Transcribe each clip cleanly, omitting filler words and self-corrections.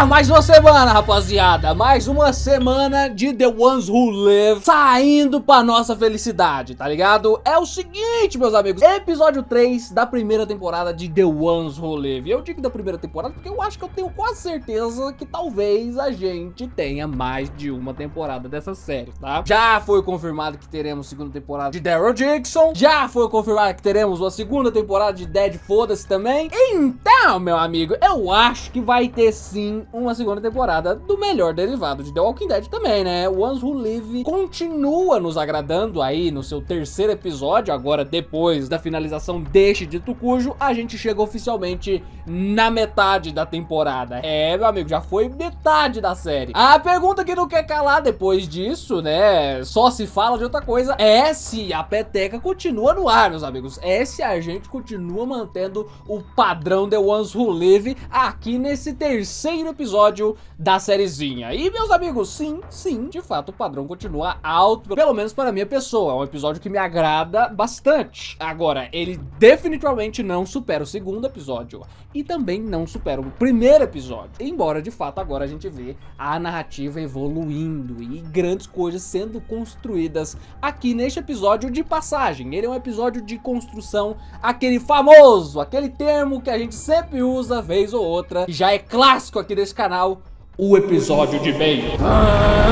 Mais uma semana, rapaziada. Mais uma semana de The Ones Who Live saindo pra nossa felicidade, tá ligado? É o seguinte, meus amigos. Episódio 3 da primeira temporada de The Ones Who Live. Eu digo da primeira temporada porque eu acho que eu tenho quase certeza que talvez a gente tenha mais de uma temporada dessa série, tá? Já foi confirmado que teremos segunda temporada de Daryl Dixon. Já foi confirmado que teremos uma segunda temporada de Dead Foda-se também. Então, meu amigo, eu acho que vai ter sim uma segunda temporada do melhor derivado de The Walking Dead também, né? Ones Who Live continua nos agradando aí no seu terceiro episódio. Agora, depois da finalização deste dito cujo, a gente chega oficialmente na metade da temporada. É, meu amigo, já foi metade da série. A pergunta que não quer calar depois disso, né? Só se fala de outra coisa. É se a peteca continua no ar, meus amigos. É se a gente continua mantendo o padrão The Ones Who Live aqui nesse terceiro episódio da sériezinha. E, meus amigos, sim, de fato o padrão continua alto, pelo menos para a minha pessoa. É um episódio que me agrada bastante. Agora, ele definitivamente não supera o segundo episódio e também não supera o primeiro episódio. Embora, de fato, agora a gente vê a narrativa evoluindo e grandes coisas sendo construídas aqui neste episódio de passagem. Ele é um episódio de construção, aquele famoso, aquele termo que a gente sempre usa vez ou outra, que já é clássico aqui desse canal, o episódio de meio.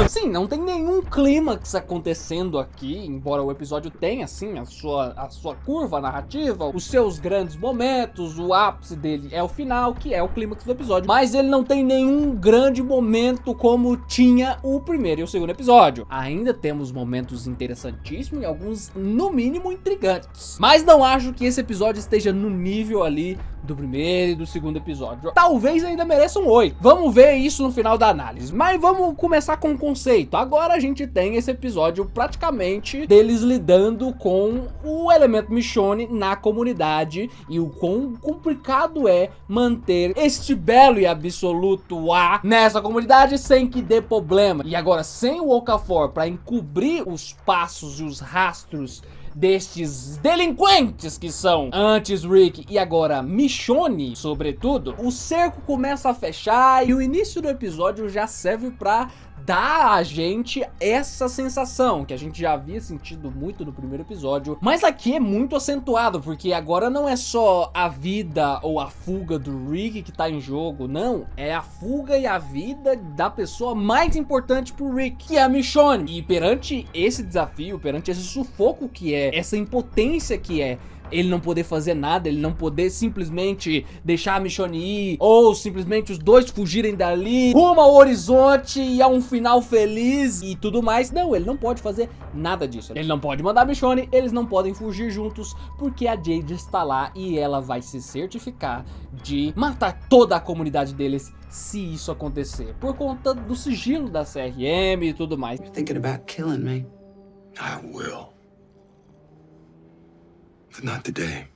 Sim, não tem nenhum clímax acontecendo aqui, embora o episódio tenha, assim, a sua curva narrativa, os seus grandes momentos, o ápice dele é o final, que é o clímax do episódio, mas ele não tem nenhum grande momento como tinha o primeiro e o segundo episódio. Ainda temos momentos interessantíssimos e alguns, no mínimo, intrigantes, mas não acho que esse episódio esteja no nível ali do primeiro e do segundo episódio. Talvez ainda mereça um 8. Vamos ver isso no final da análise. Mas vamos começar com o conceito. Agora a gente tem esse episódio praticamente deles lidando com o elemento Michonne na comunidade e o quão complicado é manter este belo e absoluto A nessa comunidade sem que dê problema. E agora, sem o Okafor para encobrir os passos e os rastros destes delinquentes que são antes Rick e agora Michonne, sobretudo, o cerco começa a fechar e o início do episódio já serve pra dar a gente essa sensação que a gente já havia sentido muito no primeiro episódio, mas aqui é muito acentuado, porque agora não é só a vida ou a fuga do Rick que tá em jogo, não, é a fuga e a vida da pessoa mais importante pro Rick, que é a Michonne. E perante esse desafio, perante esse sufoco que é, essa impotência que é ele não poder fazer nada, ele não poder simplesmente deixar a Michonne ir, ou simplesmente os dois fugirem dali, rumo ao horizonte e a um final feliz e tudo mais. Não, ele não pode fazer nada disso. Ele não pode mandar a Michonne, eles não podem fugir juntos, porque a Jade está lá e ela vai se certificar de matar toda a comunidade deles se isso acontecer, por conta do sigilo da CRM e tudo mais. You're thinking about killing me. I will. But not today.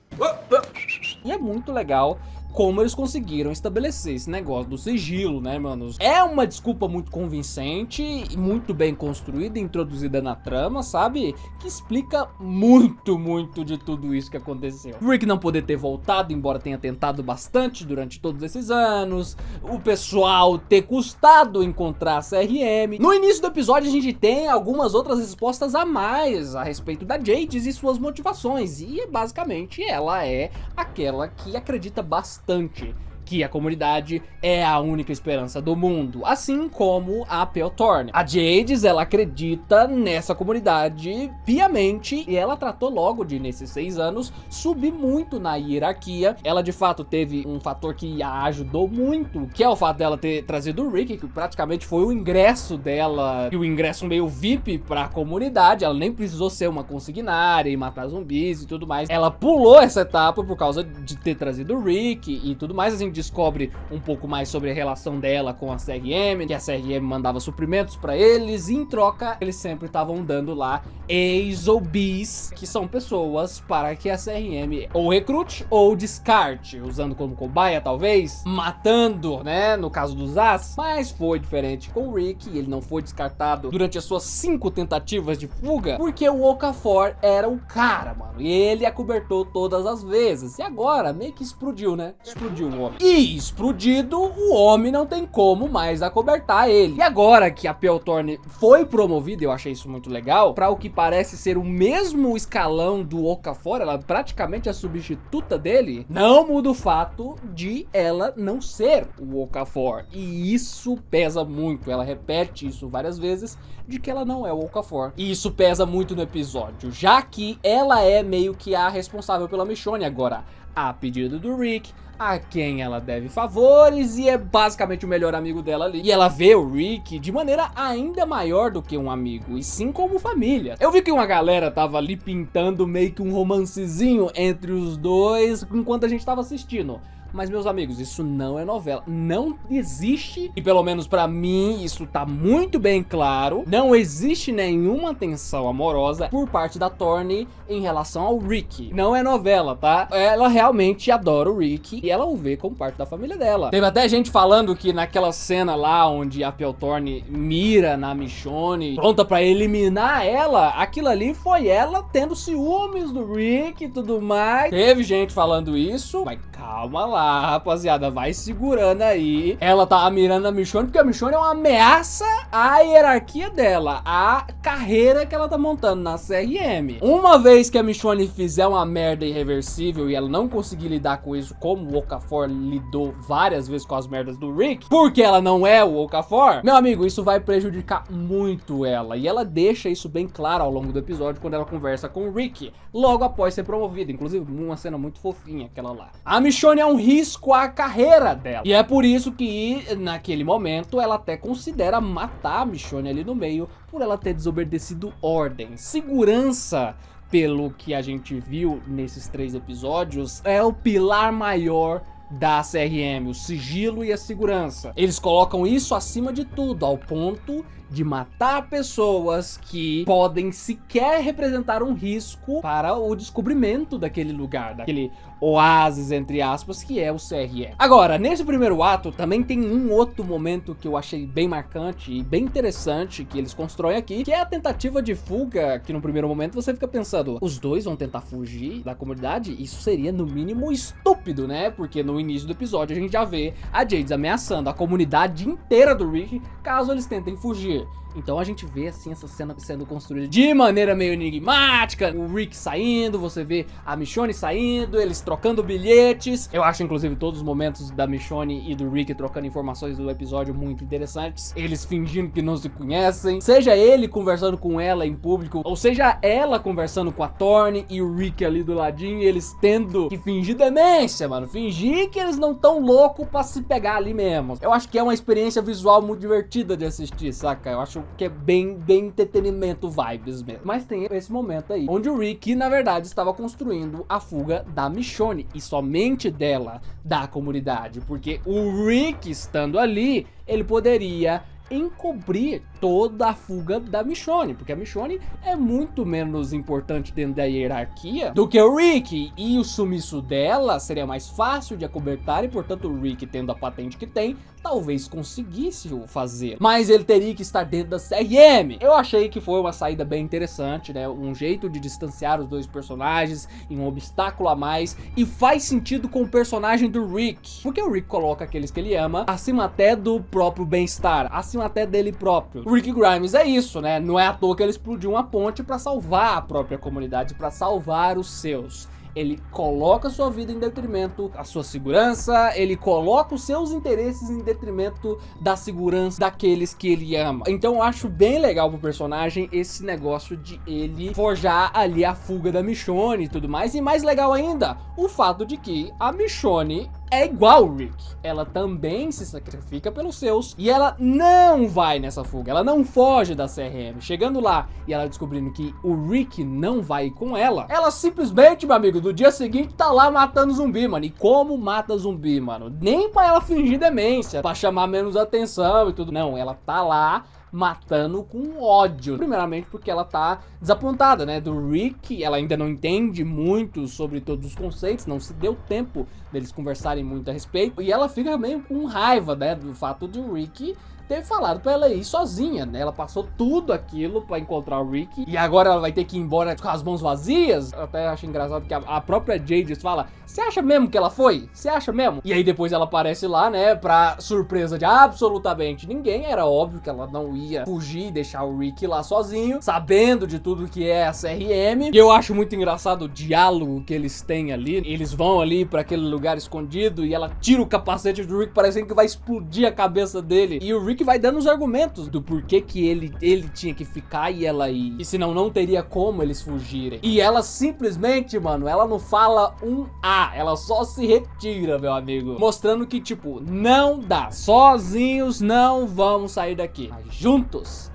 E é muito legal como eles conseguiram estabelecer esse negócio do sigilo, né, manos? É uma desculpa muito convincente e muito bem construída, introduzida na trama, sabe? Que explica muito de tudo isso que aconteceu. Rick não poder ter voltado, embora tenha tentado bastante durante todos esses anos. O pessoal ter custado encontrar a CRM. No início do episódio a gente tem algumas outras respostas a mais a respeito da Jade e suas motivações. E basicamente ela é aquela que acredita bastante que a comunidade é a única esperança do mundo, assim como a Pale Thorn. A Jade, ela acredita nessa comunidade piamente e ela tratou logo de, nesses 6 anos, subir muito na hierarquia. Ela de fato teve um fator que a ajudou muito, que é o fato dela ter trazido o Rick, que praticamente foi o ingresso dela, e o ingresso meio VIP pra comunidade. Ela nem precisou ser uma consignária e matar zumbis e tudo mais. Ela pulou essa etapa por causa de ter trazido o Rick e tudo mais. A gente descobre um pouco mais sobre a relação dela com a CRM, que a CRM mandava suprimentos pra eles e em troca eles sempre estavam dando lá A's ou B's, que são pessoas para que a CRM ou recrute ou descarte, usando como cobaia talvez, matando, né, no caso dos As. Mas foi diferente com o Rick, ele não foi descartado durante as suas 5 tentativas de fuga, porque o Okafor era o cara, mano, e ele acobertou todas as vezes, e agora meio que explodiu, né, explodiu o homem. E explodido, o homem não tem como mais acobertar ele. E agora que a Peltorne foi promovida, eu achei isso muito legal, para o que parece ser o mesmo escalão do Okafor, ela praticamente é a substituta dele, não muda o fato de ela não ser o Okafor. E isso pesa muito, ela repete isso várias vezes, de que ela não é o Okafor. E isso pesa muito no episódio, já que ela é meio que a responsável pela Michonne agora, a pedido do Rick, a quem ela deve favores e é basicamente o melhor amigo dela ali. E ela vê o Rick de maneira ainda maior do que um amigo, e sim como família. Eu vi que uma galera tava ali pintando meio que um romancezinho entre os dois enquanto a gente tava assistindo. Mas, meus amigos, isso não é novela, não existe, e pelo menos pra mim isso tá muito bem claro, não existe nenhuma tensão amorosa por parte da Thorne em relação ao Rick. Não é novela, tá? Ela realmente adora o Rick e ela o vê como parte da família dela. Teve até gente falando que naquela cena lá onde a Peltorne mira na Michonne, pronta pra eliminar ela, aquilo ali foi ela tendo ciúmes do Rick e tudo mais. Teve gente falando isso, mas calma lá, rapaziada, vai segurando aí. Ela tá mirando a Michonne porque a Michonne é uma ameaça à hierarquia dela, à carreira que ela tá montando na CRM. Uma vez que a Michonne fizer uma merda irreversível e ela não conseguir lidar com isso como o Okafor lidou várias vezes com as merdas do Rick, porque ela não é o Okafor, meu amigo, isso vai prejudicar muito ela. E ela deixa isso bem claro ao longo do episódio quando ela conversa com o Rick, logo após ser promovida. Inclusive, uma cena muito fofinha, aquela lá. A Michonne é um risco à carreira dela. E é por isso que, naquele momento, ela até considera matar a Michonne ali no meio por ela ter desobedecido ordens. Segurança, pelo que a gente viu nesses 3 episódios, é o pilar maior da CRM, o sigilo e a segurança. Eles colocam isso acima de tudo, ao ponto de matar pessoas que podem sequer representar um risco para o descobrimento daquele lugar, daquele oásis, entre aspas, que é o CRM. Agora, nesse primeiro ato, também tem um outro momento que eu achei bem marcante e bem interessante que eles constroem aqui, que é a tentativa de fuga, que no primeiro momento você fica pensando, os dois vão tentar fugir da comunidade? Isso seria no mínimo estúpido, né? Porque no início do episódio a gente já vê a Jade ameaçando a comunidade inteira do Rick caso eles tentem fugir. Então a gente vê assim essa cena sendo construída de maneira meio enigmática, o Rick saindo, você vê a Michonne saindo, eles trocando bilhetes. Eu acho inclusive todos os momentos da Michonne e do Rick trocando informações do episódio muito interessantes. Eles fingindo que não se conhecem, seja ele conversando com ela em público, ou seja ela conversando com a Thorne e o Rick ali do ladinho, e eles tendo que fingir demência, mano, fingir que eles não tão loucos pra se pegar ali mesmo. Eu acho que é uma experiência visual muito divertida de assistir, saca? Eu acho que é bem entretenimento vibes mesmo. Mas tem esse momento aí, onde o Rick, na verdade, estava construindo a fuga da Michonne, e somente dela, da comunidade, porque o Rick estando ali, ele poderia encobrir toda a fuga da Michonne, porque a Michonne é muito menos importante dentro da hierarquia do que o Rick, e o sumiço dela seria mais fácil de acobertar, e portanto o Rick, tendo a patente que tem, talvez conseguisse o fazer, mas ele teria que estar dentro da CRM. Eu achei que foi uma saída bem interessante, né? Um jeito de distanciar os dois personagens e um obstáculo a mais, e faz sentido com o personagem do Rick, porque o Rick coloca aqueles que ele ama acima até do próprio bem-estar, acima até dele próprio. O Rick Grimes é isso, né? Não é à toa que ele explodiu uma ponte pra salvar a própria comunidade, pra salvar os seus. Ele coloca a sua vida em detrimento da sua segurança, ele coloca os seus interesses em detrimento da segurança daqueles que ele ama. Então eu acho bem legal pro personagem esse negócio de ele forjar ali a fuga da Michonne e tudo mais. E mais legal ainda, o fato de que a Michonne é igual o Rick. Ela também se sacrifica pelos seus e ela não vai nessa fuga, ela não foge da CRM. Chegando lá e ela descobrindo que o Rick não vai com ela, ela simplesmente, meu amigo, do dia seguinte tá lá matando zumbi, mano. E como mata zumbi, mano? Nem pra ela fingir demência, pra chamar menos atenção e tudo. Não, ela tá lá matando com ódio. Primeiramente porque ela tá desapontada, né, do Rick. Ela ainda não entende muito sobre todos os conceitos, não se deu tempo deles conversarem muito a respeito, e ela fica meio com raiva, né, do fato de o Rick ter falado pra ela ir sozinha, né? Ela passou tudo aquilo pra encontrar o Rick e agora ela vai ter que ir embora com as mãos vazias. Eu até acho engraçado que a própria Jade fala: você acha mesmo que ela foi? Você acha mesmo? E aí depois ela aparece lá, né? Pra surpresa de absolutamente ninguém. Era óbvio que ela não ia fugir e deixar o Rick lá sozinho, sabendo de tudo que é a CRM. E eu acho muito engraçado o diálogo que eles têm ali. Eles vão ali pra aquele lugar escondido e ela tira o capacete do Rick, parecendo que vai explodir a cabeça dele. E o Rick vai dando os argumentos do porquê que ele tinha que ficar e ela ir. E senão não teria como eles fugirem. E ela simplesmente, mano, ela não fala um A. Ela só se retira, meu amigo. Mostrando que, tipo, não dá. Sozinhos não vamos sair daqui. Mas juntos,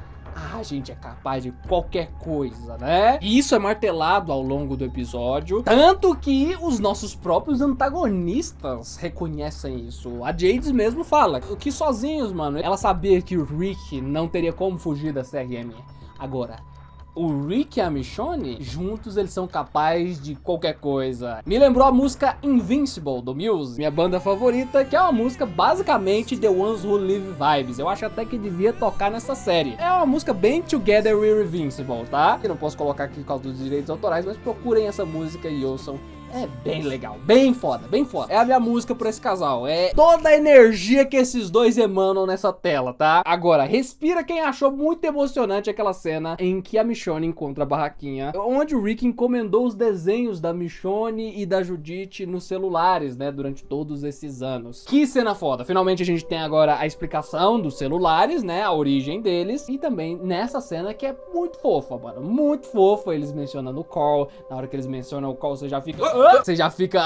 a gente é capaz de qualquer coisa, né? E isso é martelado ao longo do episódio. Tanto que os nossos próprios antagonistas reconhecem isso. A Jade mesmo fala que sozinhos, mano, ela sabia que o Rick não teria como fugir da CRM. Agora, o Rick e a Michonne, juntos eles são capazes de qualquer coisa. Me lembrou a música Invincible, do Muse, minha banda favorita, que é uma música basicamente The Ones Who Live Vibes. Eu acho até que devia tocar nessa série. É uma música bem Together We're Invincible, tá? Eu não posso colocar aqui por causa dos direitos autorais, mas procurem essa música e ouçam. É bem legal, bem foda, bem foda. É a minha música pra esse casal. É toda a energia que esses dois emanam nessa tela, tá? Agora, respira quem achou muito emocionante aquela cena em que a Michonne encontra a barraquinha, onde o Rick encomendou os desenhos da Michonne e da Judith nos celulares, né? Durante todos esses anos. Que cena foda. Finalmente a gente tem agora a explicação dos celulares, né? A origem deles. E também nessa cena que é muito fofa, mano. Muito fofa. Eles mencionando o Carl. Na hora que eles mencionam o Carl, você já fica... Você já fica,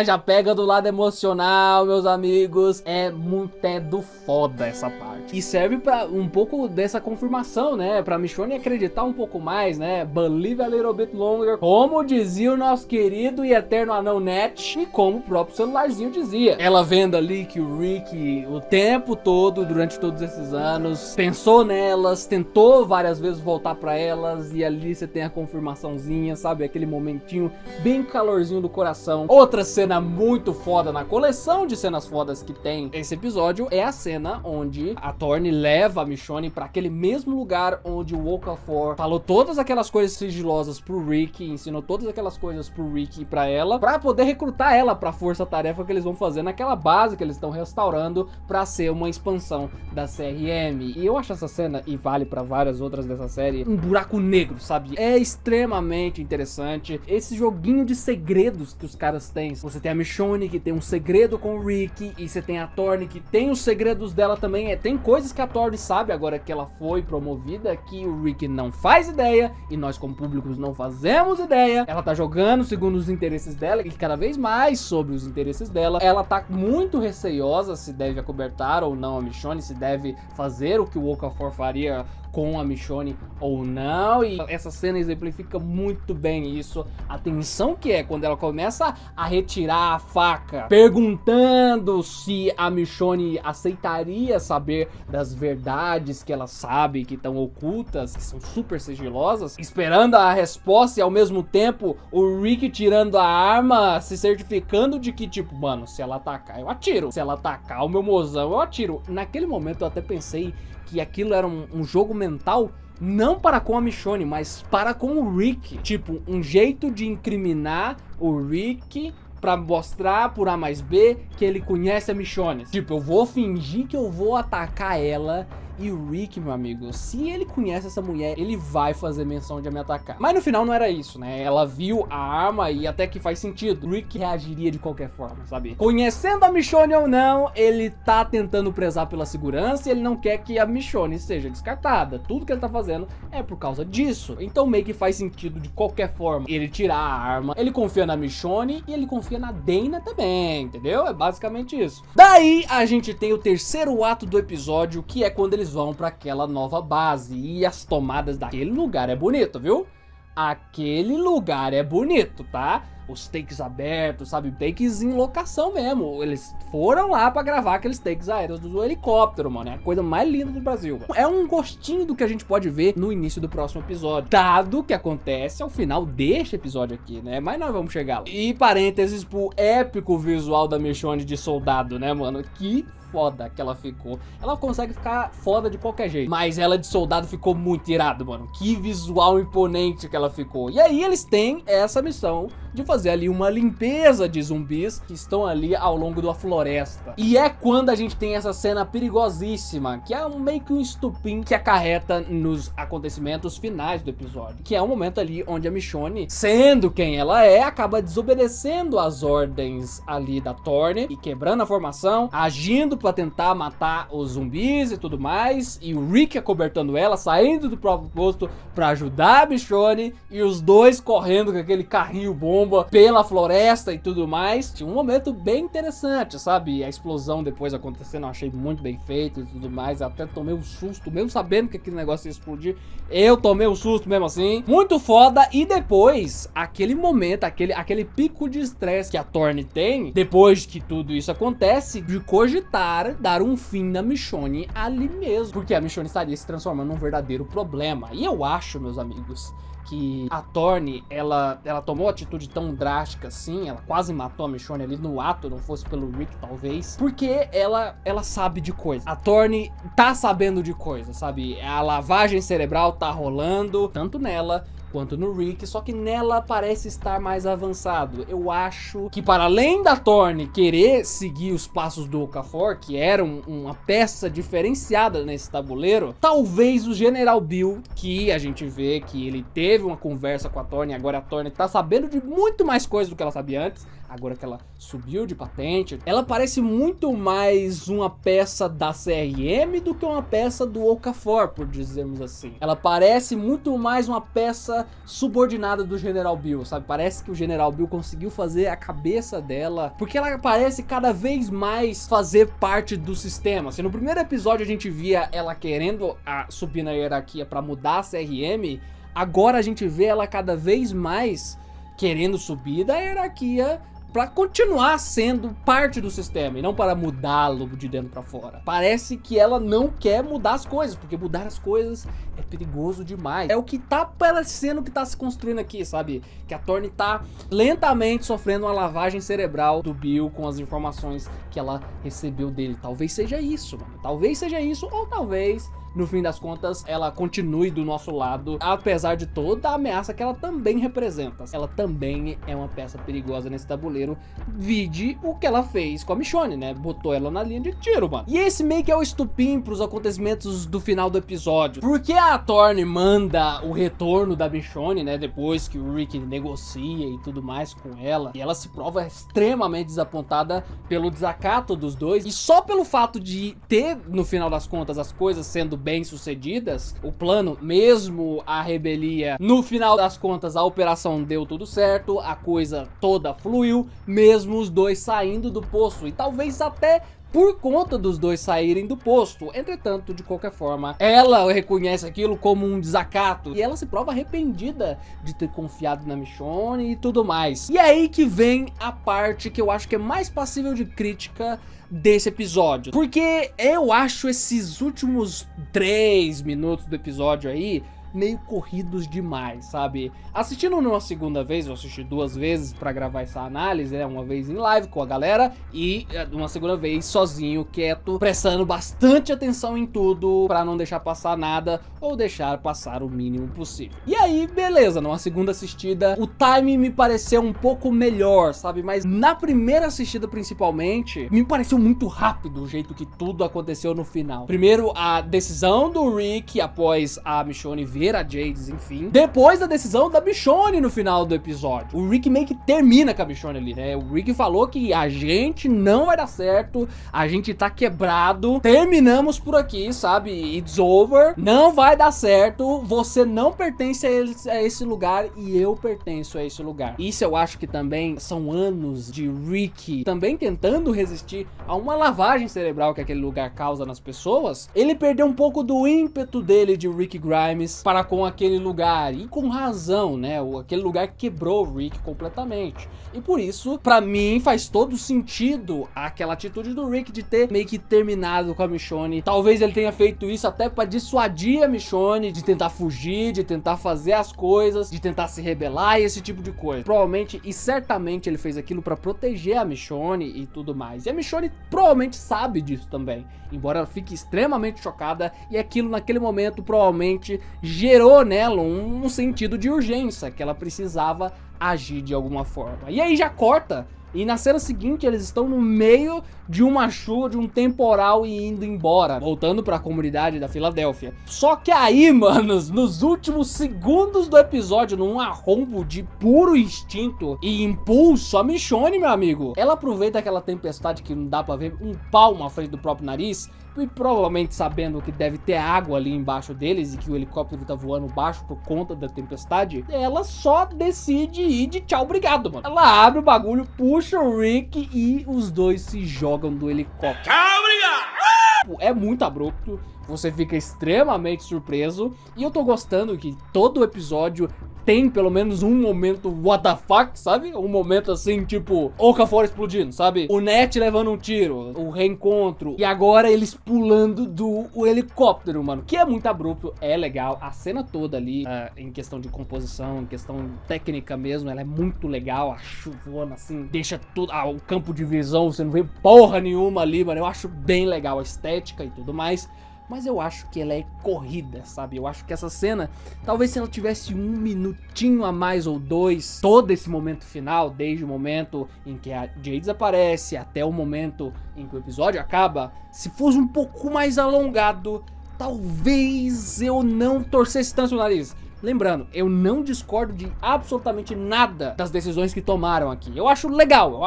já pega do lado emocional, meus amigos. É muito do foda essa parte. E serve pra um pouco dessa confirmação, né? Pra Michonne acreditar um pouco mais, né? Believe a little bit longer. Como dizia o nosso querido e eterno anão Net. E como o próprio celularzinho dizia. Ela vendo ali que o Rick, o tempo todo, durante todos esses anos, pensou nelas, tentou várias vezes voltar pra elas. E ali você tem a confirmaçãozinha, sabe? Aquele momentinho bem calorzinho do coração. Outra cena muito foda na coleção de cenas fodas que tem esse episódio é a cena onde a Thorne leva a Michonne pra aquele mesmo lugar onde o Okafor falou todas aquelas coisas sigilosas pro Rick, ensinou todas aquelas coisas pro Rick e pra ela, pra poder recrutar ela pra força-tarefa que eles vão fazer naquela base que eles estão restaurando pra ser uma expansão da CRM. E eu acho essa cena, e vale pra várias outras dessa série, um buraco negro, sabe? É extremamente interessante. Esse joguinho de segredos que os caras têm. Você tem a Michonne que tem um segredo com o Rick, e você tem a Thorne que tem os segredos dela também. Tem coisas que a Thorne sabe agora que ela foi promovida que o Rick não faz ideia e nós como públicos não fazemos ideia. Ela tá jogando segundo os interesses dela e cada vez mais sobre os interesses dela. Ela tá muito receiosa se deve acobertar ou não a Michonne, se deve fazer o que o Okafor faria com a Michonne ou não, e essa cena exemplifica muito bem isso. A tensão que é quando ela começa a retirar a faca, perguntando se a Michonne aceitaria saber das verdades que ela sabe que estão ocultas, que são super sigilosas, esperando a resposta e ao mesmo tempo o Rick tirando a arma, se certificando de que tipo, mano, se ela atacar eu atiro, se ela atacar o meu mozão eu atiro. Naquele momento eu até pensei que aquilo era um jogo mental, não para com a Michonne, mas para com o Rick. Tipo, um jeito de incriminar o Rick pra mostrar por A mais B que ele conhece a Michonne. Tipo, eu vou fingir que eu vou atacar ela. E o Rick, meu amigo, se ele conhece essa mulher, ele vai fazer menção de me atacar. Mas no final não era isso, né? Ela viu a arma e até que faz sentido. O Rick reagiria de qualquer forma, sabe? Conhecendo a Michonne ou não, ele tá tentando prezar pela segurança e ele não quer que a Michonne seja descartada. Tudo que ele tá fazendo é por causa disso. Então meio que faz sentido de qualquer forma ele tirar a arma. Ele confia na Michonne e ele confia na Dana também, entendeu? É basicamente isso. Daí a gente tem o terceiro ato do episódio, que é quando eles vão pra aquela nova base. E as tomadas daquele lugar é bonito, viu? Aquele lugar é bonito, tá? Os takes abertos, sabe? Takes em locação mesmo. Eles foram lá pra gravar aqueles takes aéreos do helicóptero, mano. É a coisa mais linda do Brasil. É um gostinho do que a gente pode ver no início do próximo episódio, dado que acontece ao final deste episódio aqui, né? Mas nós vamos chegar lá. E parênteses pro épico visual da Michonne de soldado, né, mano? Que foda que ela ficou. Ela consegue ficar foda de qualquer jeito, mas ela de soldado ficou muito irado, mano. Que visual imponente que ela ficou. E aí eles têm essa missão de fazer ali uma limpeza de zumbis que estão ali ao longo da floresta. E é quando a gente tem essa cena perigosíssima, que é meio que um estupim que acarreta nos acontecimentos finais do episódio, que é o momento ali onde a Michonne, sendo quem ela é, acaba desobedecendo as ordens ali da Thorne e quebrando a formação, agindo pra tentar matar os zumbis e tudo mais, e o Rick acobertando ela, saindo do próprio posto pra ajudar a Michonne, e os dois correndo com aquele carrinho bomba pela floresta e tudo mais. Tinha um momento bem interessante, sabe? A explosão depois acontecendo, eu achei muito bem feito e tudo mais. Eu até tomei um susto, mesmo sabendo que aquele negócio ia explodir, eu tomei um susto mesmo assim. Muito foda. E depois, aquele momento, aquele pico de estresse que a Thorne tem, depois que tudo isso acontece, de cogitar dar um fim na Michonne ali mesmo, porque a Michonne estaria se transformando num verdadeiro problema. E eu acho, meus amigos, que a Thorne, ela tomou atitude tão drástica assim, ela quase matou a Michonne ali no ato, não fosse pelo Rick talvez, porque ela sabe de coisa. A Thorne tá sabendo de coisa, sabe? A lavagem cerebral tá rolando, tanto nela quanto no Rick, só que nela parece estar mais avançado. Eu acho que, para além da Thorne querer seguir os passos do Okafor, que era uma peça diferenciada nesse tabuleiro, talvez o General Bill, que a gente vê que ele teve uma conversa com a Thorne, agora a Thorne tá sabendo de muito mais coisas do que ela sabia antes, agora que ela subiu de patente, ela parece muito mais uma peça da CRM do que uma peça do Okafor, por dizermos assim. Ela parece muito mais uma peça subordinada do General Bill, sabe? Parece que o General Bill conseguiu fazer a cabeça dela, porque ela parece cada vez mais fazer parte do sistema. Se no primeiro episódio a gente via ela querendo subir na hierarquia pra mudar a CRM, agora a gente vê ela cada vez mais querendo subir da hierarquia pra continuar sendo parte do sistema e não para mudá-lo de dentro pra fora. Parece que ela não quer mudar as coisas, porque mudar as coisas é perigoso demais. É o que tá parecendo que tá se construindo aqui, sabe? Que a Thorne tá lentamente sofrendo uma lavagem cerebral do Bill com as informações que ela recebeu dele. Talvez seja isso, mano. Talvez seja isso, ou talvez, no fim das contas, ela continue do nosso lado, apesar de toda a ameaça que ela também representa. Ela também é uma peça perigosa nesse tabuleiro. Vide o que ela fez com a Michonne, né? Botou ela na linha de tiro, mano. E esse meio que é o estupim pros acontecimentos do final do episódio. Porque a Thorne manda o retorno da Michonne, né? Depois que o Rick negocia e tudo mais com ela. E ela se prova extremamente desapontada pelo desacato dos dois. E só pelo fato de ter, no final das contas, as coisas sendo bem sucedidas, o plano, mesmo a rebelia, no final das contas a operação deu tudo certo, a coisa toda fluiu, mesmo os dois saindo do posto, e talvez até por conta dos dois saírem do posto. Entretanto, de qualquer forma, ela reconhece aquilo como um desacato e ela se prova arrependida de ter confiado na Michonne e tudo mais. E é aí que vem a parte que eu acho que é mais passível de crítica desse episódio, porque eu acho esses últimos 3 minutos do episódio aí meio corridos demais, sabe? Assistindo numa segunda vez, eu assisti 2 vezes pra gravar essa análise, né? Uma vez em live com a galera e uma segunda vez sozinho, quieto, prestando bastante atenção em tudo pra não deixar passar nada ou deixar passar o mínimo possível. E aí, beleza, numa segunda assistida, o timing me pareceu um pouco melhor, sabe? Mas na primeira assistida, principalmente, me pareceu muito rápido o jeito que tudo aconteceu no final. Primeiro, a decisão do Rick após a Michonne ver a Jade, enfim. Depois da decisão da Michonne no final do episódio. O Rick meio que termina com a Michonne ali, né? O Rick falou que a gente não vai dar certo, a gente tá quebrado, terminamos por aqui, sabe? It's over, não vai dar certo, você não pertence a esse lugar e eu pertenço a esse lugar. Isso eu acho que também são anos de Rick também tentando resistir a uma lavagem cerebral que aquele lugar causa nas pessoas. Ele perdeu um pouco do ímpeto dele de Rick Grimes, para com aquele lugar, e com razão, né? Aquele lugar quebrou o Rick completamente. E por isso, pra mim, faz todo sentido aquela atitude do Rick de ter meio que terminado com a Michonne. Talvez ele tenha feito isso até pra dissuadir a Michonne de tentar fugir, de tentar fazer as coisas, de tentar se rebelar e esse tipo de coisa. Provavelmente e certamente ele fez aquilo pra proteger a Michonne e tudo mais. E a Michonne provavelmente sabe disso também, embora ela fique extremamente chocada, e aquilo naquele momento provavelmente gerou nela um sentido de urgência, que ela precisava agir de alguma forma. E aí já corta, e na cena seguinte eles estão no meio de uma chuva, de um temporal e indo embora, voltando pra comunidade da Filadélfia. Só que aí, manos, nos últimos segundos do episódio, num arrombo de puro instinto e impulso, a Michonne, meu amigo, ela aproveita aquela tempestade que não dá pra ver um palmo à frente do próprio nariz, e provavelmente sabendo que deve ter água ali embaixo deles e que o helicóptero tá voando baixo por conta da tempestade, ela só decide ir de tchau, obrigado, mano. Ela abre o bagulho, puxa o Rick e os dois se jogam do helicóptero. Tchau, obrigado! É muito abrupto, você fica extremamente surpreso, e eu tô gostando que todo o episódio tem pelo menos um momento what the fuck, sabe? Um momento assim, tipo, Okafor explodindo, sabe? O Ned levando um tiro, o reencontro, e agora eles pulando do helicóptero, mano. Que é muito abrupto, é legal. A cena toda ali, em questão de composição, em questão técnica mesmo, ela é muito legal. A chuvona, assim, deixa tudo, o campo de visão, você não vê porra nenhuma ali, mano. Eu acho bem legal a estética e tudo mais. Mas eu acho que ela é corrida, sabe? Eu acho que essa cena, talvez se ela tivesse um minutinho a mais ou dois, todo esse momento final, desde o momento em que a Jade aparece até o momento em que o episódio acaba, se fosse um pouco mais alongado, talvez eu não torcesse tanto o nariz. Lembrando, eu não discordo de absolutamente nada das decisões que tomaram aqui. Eu acho legal,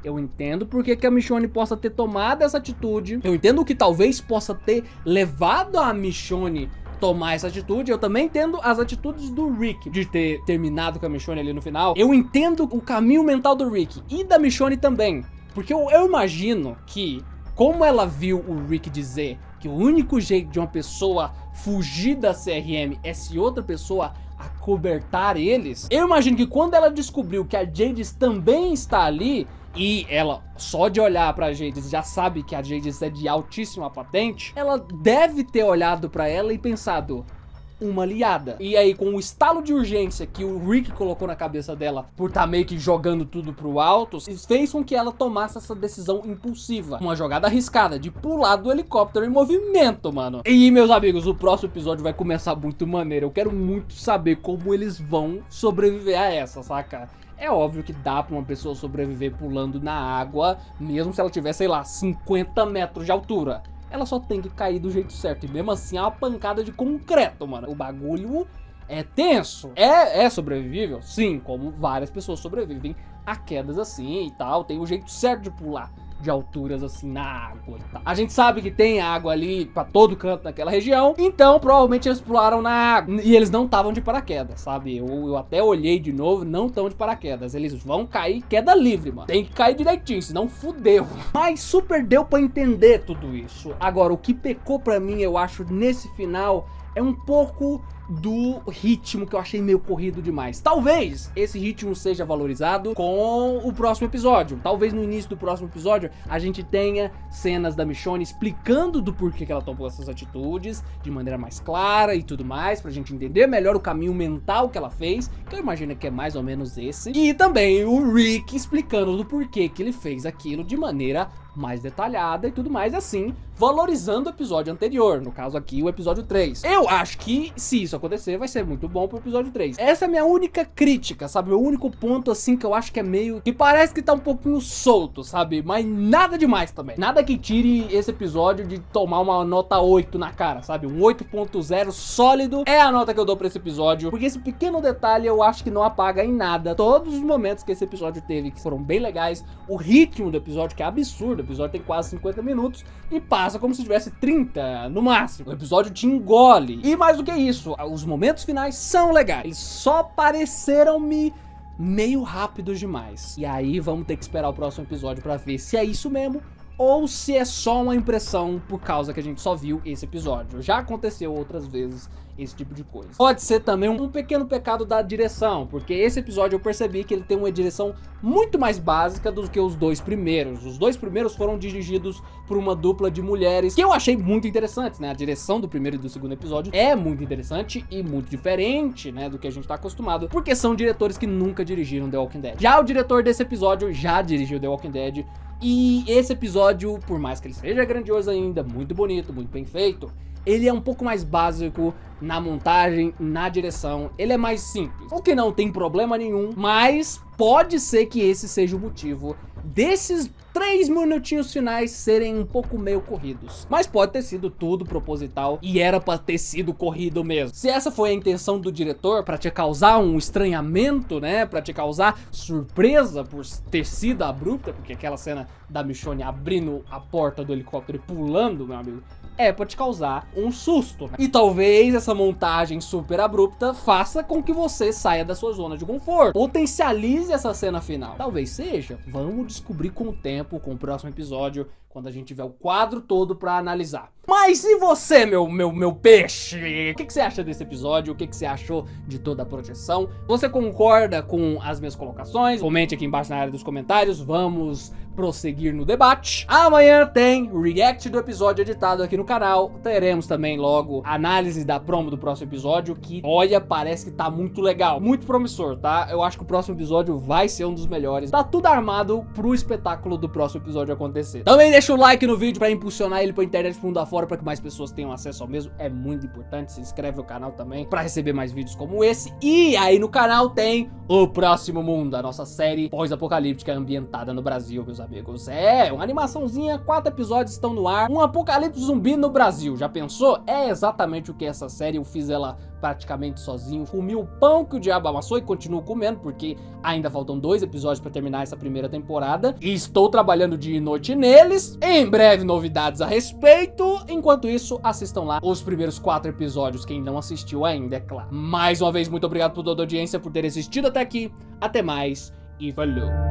Eu entendo porque que a Michonne possa ter tomado essa atitude. Eu entendo que talvez possa ter levado a Michonne tomar essa atitude. Eu também entendo as atitudes do Rick de ter terminado com a Michonne ali no final. Eu entendo o caminho mental do Rick e da Michonne também. Porque eu imagino que, como ela viu o Rick dizer que o único jeito de uma pessoa fugir da CRM é se outra pessoa acobertar eles, eu imagino que quando ela descobriu que a Jadis também está ali, e ela, só de olhar pra Jadis, já sabe que a Jadis é de altíssima patente, ela deve ter olhado pra ela e pensado, uma aliada. E aí, com o estalo de urgência que o Rick colocou na cabeça dela por tá meio que jogando tudo pro alto, fez com que ela tomasse essa decisão impulsiva, uma jogada arriscada de pular do helicóptero em movimento, mano. E, meus amigos, o próximo episódio vai começar muito maneiro. Eu quero muito saber como eles vão sobreviver a essa, saca? É óbvio que dá pra uma pessoa sobreviver pulando na água, mesmo se ela tiver, sei lá, 50 metros de altura. Ela só tem que cair do jeito certo. E mesmo assim é uma pancada de concreto, mano. O bagulho é tenso. É sobrevivível? Sim, como várias pessoas sobrevivem a quedas assim e tal. Tem o jeito certo de pular de alturas assim na água e tal. A gente sabe que tem água ali pra todo canto naquela região, então provavelmente eles pularam na água. E eles não estavam de paraquedas, sabe? Eu até olhei de novo, não estão de paraquedas. Eles vão cair queda livre, mano. Tem que cair direitinho, senão fudeu. Mas super deu pra entender tudo isso. Agora, o que pecou pra mim, eu acho, nesse final, é um pouco do ritmo, que eu achei meio corrido demais. Talvez esse ritmo seja valorizado com o próximo episódio. Talvez no início do próximo episódio a gente tenha cenas da Michonne explicando do porquê que ela tomou essas atitudes de maneira mais clara e tudo mais, pra gente entender melhor o caminho mental que ela fez, que eu imagino que é mais ou menos esse. E também o Rick explicando do porquê que ele fez aquilo de maneira mais detalhada e tudo mais, assim, valorizando o episódio anterior, no caso aqui o episódio 3. Eu acho que se isso acontecer vai ser muito bom pro episódio 3. Essa é a minha única crítica, sabe, meu único ponto assim que eu acho que é meio, que parece que tá um pouquinho solto, sabe, mas nada demais também, nada que tire esse episódio de tomar uma nota 8 na cara, sabe, um 8.0 sólido é a nota que eu dou pra esse episódio, porque esse pequeno detalhe eu acho que não apaga em nada todos os momentos que esse episódio teve, que foram bem legais, o ritmo do episódio que é absurdo. O episódio tem quase 50 minutos e passa como se tivesse 30 no máximo. O episódio te engole. E mais do que isso, os momentos finais são legais. Eles só pareceram-me meio rápidos demais. E aí vamos ter que esperar o próximo episódio pra ver se é isso mesmo ou se é só uma impressão por causa que a gente só viu esse episódio. Já aconteceu outras vezes esse tipo de coisa. Pode ser também um pequeno pecado da direção, porque esse episódio eu percebi que ele tem uma direção muito mais básica do que os dois primeiros. Os dois primeiros foram dirigidos por uma dupla de mulheres que eu achei muito interessantes, né? A direção do primeiro e do segundo episódio é muito interessante e muito diferente, né, do que a gente tá acostumado, porque são diretores que nunca dirigiram The Walking Dead. Já o diretor desse episódio já dirigiu The Walking Dead, e esse episódio, por mais que ele seja grandioso ainda, muito bonito, muito bem feito, ele é um pouco mais básico na montagem, na direção, ele é mais simples, o que não tem problema nenhum, mas pode ser que esse seja o motivo desses 3 minutinhos finais serem um pouco meio corridos. Mas pode ter sido tudo proposital e era pra ter sido corrido mesmo. Se essa foi a intenção do diretor, pra te causar um estranhamento, né, pra te causar surpresa por ter sido abrupta, porque aquela cena da Michonne abrindo a porta do helicóptero e pulando, meu amigo, é pra te causar um susto, né? E talvez essa montagem super abrupta faça com que você saia da sua zona de conforto, potencialize essa cena final. Talvez seja. Vamos descobrir com o tempo, com o próximo episódio, quando a gente tiver o quadro todo pra analisar. Mas e você, meu peixe? O que você acha desse episódio? O que você achou de toda a projeção? Você concorda com as minhas colocações? Comente aqui embaixo na área dos comentários. Vamos prosseguir no debate. Amanhã tem react do episódio editado aqui no canal. Teremos também logo análise da promo do próximo episódio, que, olha, parece que tá muito legal, muito promissor, tá? Eu acho que o próximo episódio vai ser um dos melhores. Tá tudo armado pro espetáculo do próximo episódio acontecer. Também deixa o like no vídeo pra impulsionar ele pra internet mundo afora, para que mais pessoas tenham acesso ao mesmo. É muito importante. Se inscreve no canal também pra receber mais vídeos como esse. E aí no canal tem O Próximo Mundo, a nossa série pós-apocalíptica ambientada no Brasil, meus amigos. É, uma animaçãozinha, 4 episódios estão no ar. Um apocalipse zumbi no Brasil. Já pensou? É exatamente o que é essa série. Eu fiz ela praticamente sozinho. Comi o pão que o diabo amassou e continuo comendo, porque ainda faltam 2 episódios pra terminar essa primeira temporada. E estou trabalhando dia e noite neles. Em breve novidades a respeito. Enquanto isso, assistam lá os primeiros 4 episódios, quem não assistiu ainda, é claro. Mais uma vez, muito obrigado por toda a audiência, por ter assistido até aqui. Até mais e valeu!